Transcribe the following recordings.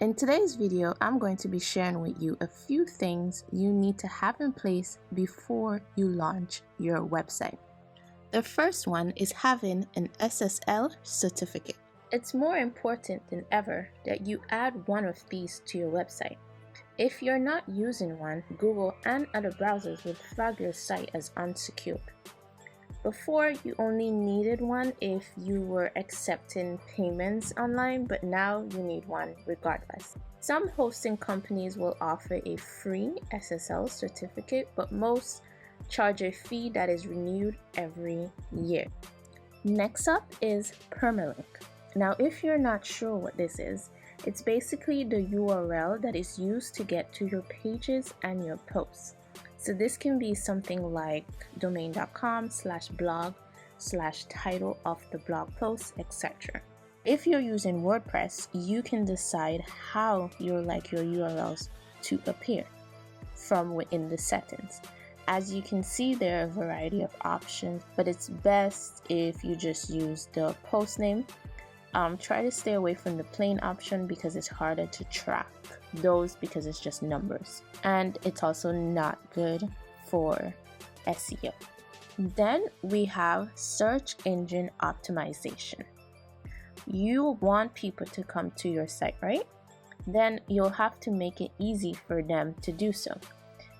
In today's video, I'm going to be sharing with you a few things you need to have in place before you launch your website. The first one is having an SSL certificate. It's more important than ever that you add one of these to your website. If you're not using one, Google and other browsers will flag your site as unsecured. Before, you only needed one if you were accepting payments online, but now you need one regardless. Some hosting companies will offer a free SSL certificate, but most charge a fee that is renewed every year. Next up is permalink. Now, if you're not sure what this is, it's basically the URL that is used to get to your pages and your posts. So this can be something like domain.com/blog/title of the blog post, etc. If you're using WordPress, you can decide how you'd like your URLs to appear from within the settings. As you can see, there are a variety of options, but it's best if you just use the post name. Try to stay away from the plain option because it's harder to track those because it's just numbers, and it's also not good for SEO. Then we have search engine optimization. You want people to come to your site, right? Then you'll have to make it easy for them to do so.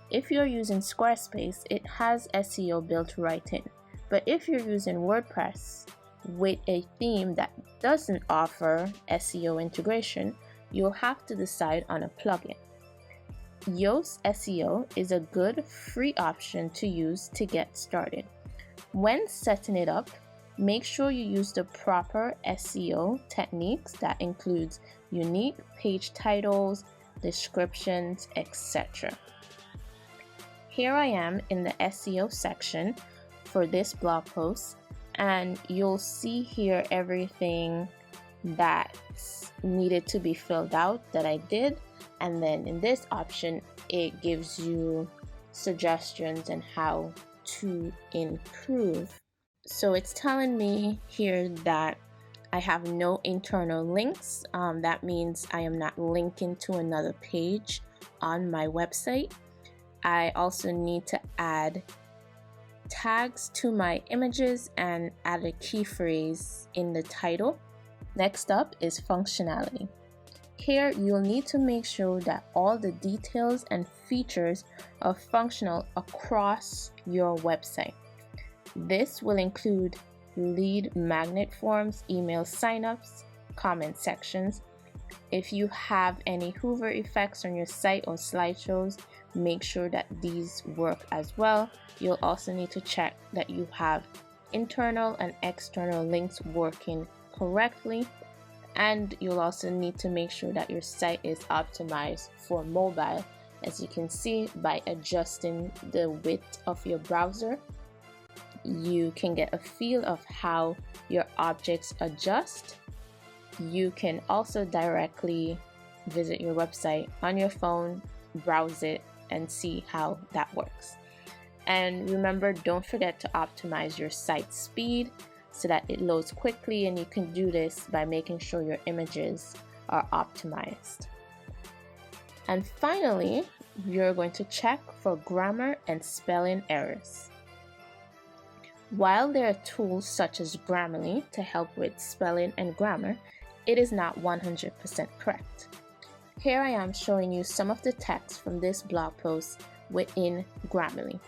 If you're using Squarespace, it has SEO built right in. But if you're using WordPress with a theme that doesn't offer SEO integration, you'll have to decide on a plugin. Yoast SEO is a good free option to use to get started. When setting it up, make sure you use the proper SEO techniques that includes unique page titles, descriptions, etc. Here I am in the SEO section for this blog post, and you'll see here everything that's needed to be filled out that I did, and then in this option it gives you suggestions on how to improve. So it's telling me here that I have no internal links. That means I am not linking to another page on my website. I also need to add tags to my images and add a key phrase in the title. Next up is functionality. Here you'll need to make sure that all the details and features are functional across your website. This will include lead magnet forms, email signups, comment sections. If you have any hover effects on your site or slideshows, make sure that these work as well. You'll also need to check that you have internal and external links working correctly, and you'll also need to make sure that your site is optimized for mobile. As you can see, by adjusting the width of your browser, you can get a feel of how your objects adjust. You can also directly visit your website on your phone, browse it, and see how that works. And remember, don't forget to optimize your site speed so that it loads quickly, and you can do this by making sure your images are optimized. And finally, you're going to check for grammar and spelling errors. While there are tools such as Grammarly to help with spelling and grammar, it is not 100% correct. Here I am showing you some of the text from this blog post within Grammarly.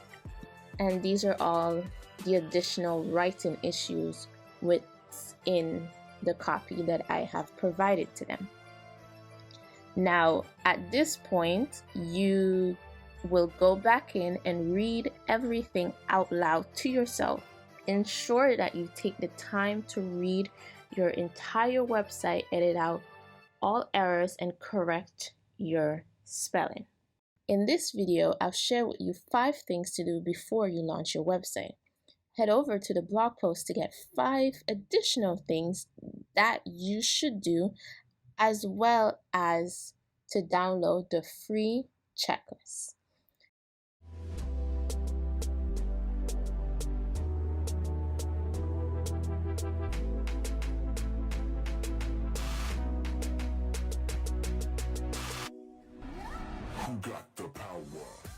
And these are all the additional writing issues within the copy that I have provided to them. Now, at this point, you will go back in and read everything out loud to yourself. Ensure that you take the time to read your entire website, edit out all errors, and correct your spelling. In this video, I'll share with you 5 things to do before you launch your website. Head over to the blog post to get 5 additional things that you should do, as well as to download the free checklist. Who got the power?